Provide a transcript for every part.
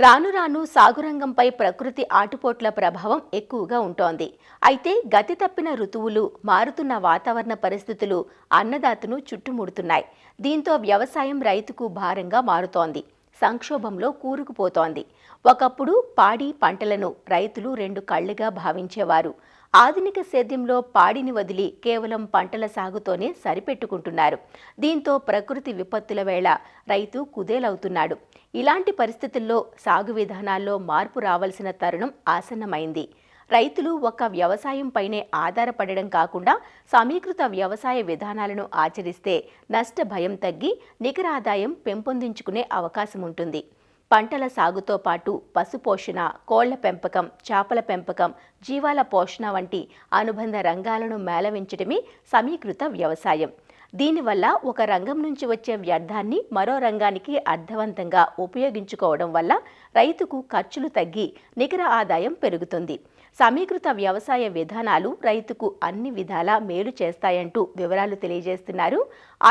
రాను రాను సాగురంగంపై ప్రకృతి ఆటుపోట్ల ప్రభావం ఎక్కువగా ఉంటోంది. అయితే గతి తప్పిన ఋతువులు, మారుతున్న వాతావరణ పరిస్థితులు అన్నదాతను చుట్టుముడుతున్నాయి. దీంతో వ్యవసాయం రైతుకు భారంగా మారుతోంది. సంక్షోభంలో కూరుకుపోతోంది. ఒకప్పుడు పాడి పంటలను రైతులు రెండు కళ్లుగా భావించేవారు. ఆధునిక సేద్యంలో పాడిని వదిలి కేవలం పంటల సాగుతోనే సరిపెట్టుకుంటున్నారు. దీంతో ప్రకృతి విపత్తుల వేళ రైతు కుదేలవుతున్నాడు. ఇలాంటి పరిస్థితుల్లో సాగు విధానాల్లో మార్పు రావాల్సిన తరుణం ఆసన్నమైంది. రైతులు ఒక్క వ్యవసాయంపైనే ఆధారపడడం కాకుండా సమీకృత వ్యవసాయ విధానాలను ఆచరిస్తే నష్ట భయం తగ్గి నికర ఆదాయం పెంపొందించుకునే అవకాశం ఉంటుంది. పంటల సాగుతో పాటు పశుపోషణ, కోళ్ల పెంపకం, చేపల పెంపకం, జీవాల పోషణ వంటి అనుబంధ రంగాలను మేళవించడమే సమీకృత వ్యవసాయం. దీనివల్ల ఒక రంగం నుంచి వచ్చే వ్యర్థాన్ని మరో రంగానికి అర్థవంతంగా ఉపయోగించుకోవడం వల్ల రైతుకు ఖర్చులు తగ్గి నికర ఆదాయం పెరుగుతుంది. సమీకృత వ్యవసాయ విధానాలు రైతుకు అన్ని విధాలా మేలు చేస్తాయంటూ వివరాలు తెలియజేస్తున్నారు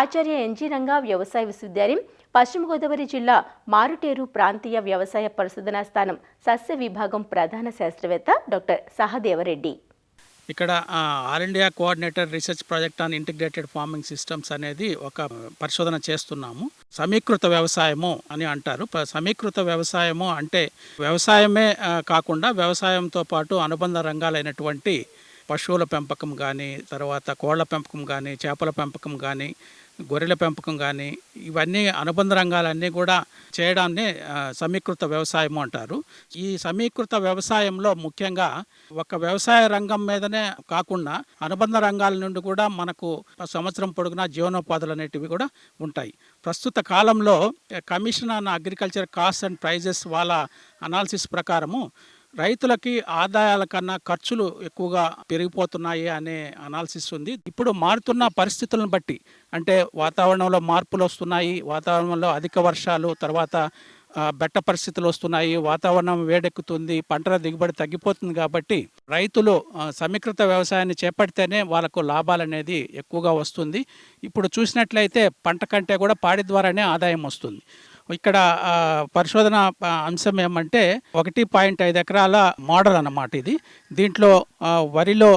ఆచార్య ఎన్జీ రంగా వ్యవసాయ విశ్వవిద్యాలయం, పశ్చిమ గోదావరి జిల్లా మారుటేరు ప్రాంతీయ వ్యవసాయ పరిశోధనా స్థానం సస్య విభాగం ప్రధాన శాస్త్రవేత్త డాక్టర్ సహదేవరెడ్డి. ఇక్కడ all India coordinator research project on integrated farming systems అనేది ఒక పరిశోధన చేస్తున్నాము. సమీకృత వ్యవసాయము అని అంటారు. సమీకృత వ్యవసాయము అంటే వ్యవసాయమే కాకుండా వ్యవసాయంతో పాటు అనుబంధ రంగాలైనటువంటి పశువుల పెంపకం కానీ, తర్వాత కోళ్ల పెంపకం కానీ, చేపల పెంపకం కానీ, గొర్రెల పెంపకం కానీ, ఇవన్నీ అనుబంధ రంగాలన్నీ కూడా చేయడాన్ని సమీకృత వ్యవసాయము అంటారు. ఈ సమీకృత వ్యవసాయంలో ముఖ్యంగా ఒక వ్యవసాయ రంగం మీదనే కాకుండా అనుబంధ రంగాల నుండి కూడా మనకు సంవత్సరం పొడుగునా జీవనోపాధులు అనేటివి కూడా ఉంటాయి. ప్రస్తుత కాలంలో commission on agriculture cost and prices వాళ్ళ అనాలిసిస్ ప్రకారము రైతులకి ఆదాయాల కన్నా ఖర్చులు ఎక్కువగా పెరిగిపోతున్నాయి అనే అనాలిసిస్ ఉంది. ఇప్పుడు మారుతున్న పరిస్థితులను బట్టి, అంటే వాతావరణంలో మార్పులు వస్తున్నాయి, వాతావరణంలో అధిక వర్షాలు, తర్వాత బెట్ట పరిస్థితులు వస్తున్నాయి, వాతావరణం వేడెక్కుతుంది, పంటల దిగుబడి తగ్గిపోతుంది. కాబట్టి రైతులు సమీకృత వ్యవసాయాన్ని చేపడితేనే వాళ్ళకు లాభాలు అనేది ఎక్కువగా వస్తుంది. ఇప్పుడు చూసినట్లయితే పంట కంటే కూడా పాడి ద్వారానే ఆదాయం వస్తుంది. ఇక్కడ పరిశోధన అంశం ఏమంటే 1.5 ఎకరాల మోడల్ అన్నమాట ఇది. దీంట్లో వరిలో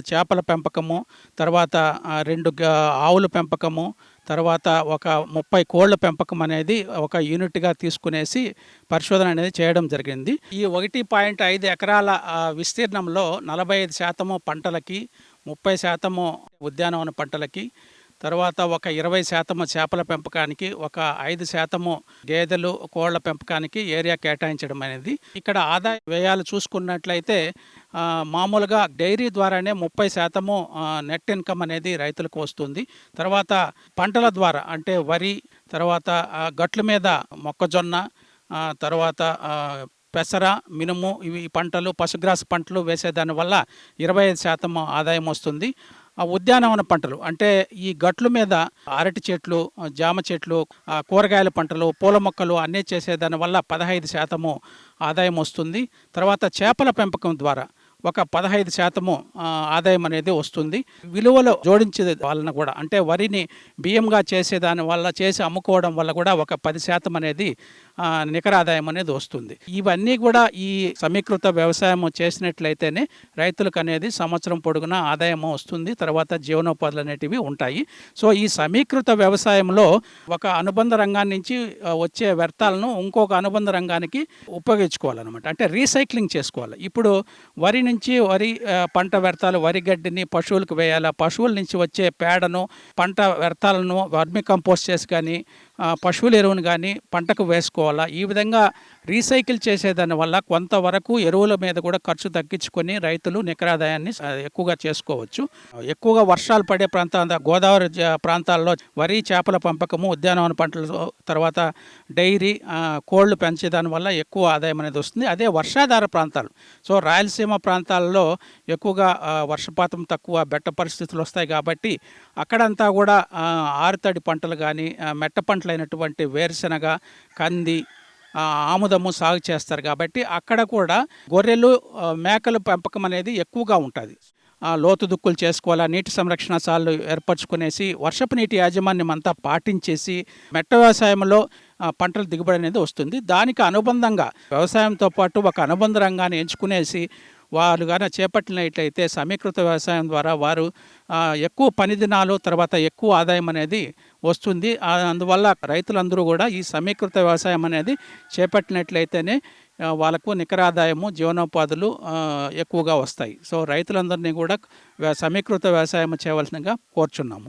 చేపల పెంపకము, తర్వాత 2 ఆవుల పెంపకము, తర్వాత ఒక 30 కోళ్ల పెంపకం అనేది ఒక యూనిట్గా తీసుకునేసి పరిశోధన అనేది చేయడం జరిగింది. ఈ 1.5 ఎకరాల విస్తీర్ణంలో 45% పంటలకి, 30% ఉద్యానవన పంటలకి, తర్వాత ఒక 20% చేపల పెంపకానికి, ఒక 5% గేదెలు కోళ్ల పెంపకానికి ఏరియా కేటాయించడం అనేది. ఇక్కడ ఆదాయ వ్యయాలు చూసుకున్నట్లయితే మామూలుగా డైరీ ద్వారానే 30% నెట్ ఇన్కమ్ అనేది రైతులకు వస్తుంది. తర్వాత పంటల ద్వారా అంటే వరి, తర్వాత గట్ల మీద మొక్కజొన్న, తర్వాత పెసర, మినుము, ఇవి పంటలు, పశుగ్రాస పంటలు వేసేదాని వల్ల 25% ఆదాయం వస్తుంది. ఉద్యానవన పంటలు అంటే ఈ గట్ల మీద అరటి చెట్లు, జామ చెట్లు, కూరగాయల పంటలు, పూల మొక్కలు అన్నీ చేసేదాని వల్ల 15% ఆదాయం వస్తుంది. తర్వాత చేపల పెంపకం ద్వారా ఒక 15% ఆదాయం అనేది వస్తుంది. విలువలో జోడించే వలన కూడా, అంటే వరిని బియ్యంగా చేసేదాని వల్ల, చేసి అమ్ముకోవడం వల్ల కూడా ఒక 10% అనేది నికర ఆదాయం అనేది వస్తుంది. ఇవన్నీ కూడా ఈ సమీకృత వ్యవసాయం చేసినట్లయితేనే రైతులకు అనేది సంవత్సరం పొడుగునా ఆదాయం వస్తుంది. తర్వాత జీవనోపాధులు అనేటివి ఉంటాయి. సో ఈ సమీకృత వ్యవసాయంలో ఒక అనుబంధ రంగాన్ని నుంచి వచ్చే వ్యర్థాలను ఇంకొక అనుబంధ రంగానికి ఉపయోగించుకోవాలన్నమాట. అంటే రీసైక్లింగ్ చేసుకోవాలి. ఇప్పుడు వరి నుంచి వరి పంట వ్యర్థాలు, వరి గడ్డిని పశువులకు వేయాలి. పశువుల నుంచి వచ్చే పేడను, పంట వ్యర్థాలను వర్మి కంపోస్ట్ చేసి కానీ, పశువుల ఎరువును కానీ పంటకు వేసుకోవాలా. ఈ విధంగా రీసైకిల్ చేసేదాని వల్ల కొంతవరకు ఎరువుల మీద కూడా ఖర్చు తగ్గించుకొని రైతులు నికరాదాయాన్ని ఎక్కువగా చేసుకోవచ్చు. ఎక్కువగా వర్షాలు పడే ప్రాంతాల, గోదావరి ప్రాంతాల్లో వరి, చేపల పెంపకము, ఉద్యానవన పంటలు, తర్వాత డైరీ, కోళ్లు పెంచేదాని వల్ల ఎక్కువ ఆదాయం అనేది వస్తుంది. అదే వర్షాధార ప్రాంతాలు, సో రాయలసీమ ప్రాంతాల్లో ఎక్కువగా వర్షపాతం తక్కువ, బెట్ట పరిస్థితులు వస్తాయి. కాబట్టి అక్కడంతా కూడా ఆరుతడి పంటలు కానీ, మెట్ట పంటలు అయినటువంటి వేరుశనగ, కంది, ఆముదము సాగు చేస్తారు. కాబట్టి అక్కడ కూడా గొర్రెలు, మేకల పెంపకం అనేది ఎక్కువగా ఉంటుంది. లోతు దుక్కులు చేసుకోవాలా, నీటి సంరక్షణ సార్లు ఏర్పరచుకునేసి వర్షపు నీటి యాజమాన్యం అంతా పాటించేసి మెట్ట వ్యవసాయంలో పంటల దిగుబడి అనేది వస్తుంది. దానికి అనుబంధంగా వ్యవసాయంతో పాటు ఒక అనుబంధ రంగాన్ని ఎంచుకునేసి వారు కానీ చేపట్టినట్లయితే సమీకృత వ్యవసాయం ద్వారా వారు ఎక్కువ పని దినాలు, తర్వాత ఎక్కువ ఆదాయం అనేది వస్తుంది. అందువల్ల రైతులందరూ కూడా ఈ సమీకృత వ్యవసాయం అనేది చేపట్టినట్లయితేనే వాళ్ళకు నికర ఆదాయము, జీవనోపాధులు ఎక్కువగా వస్తాయి. సో రైతులందరినీ కూడా సమీకృత వ్యవసాయం చేయవలసిందిగా కోరుచున్నాము.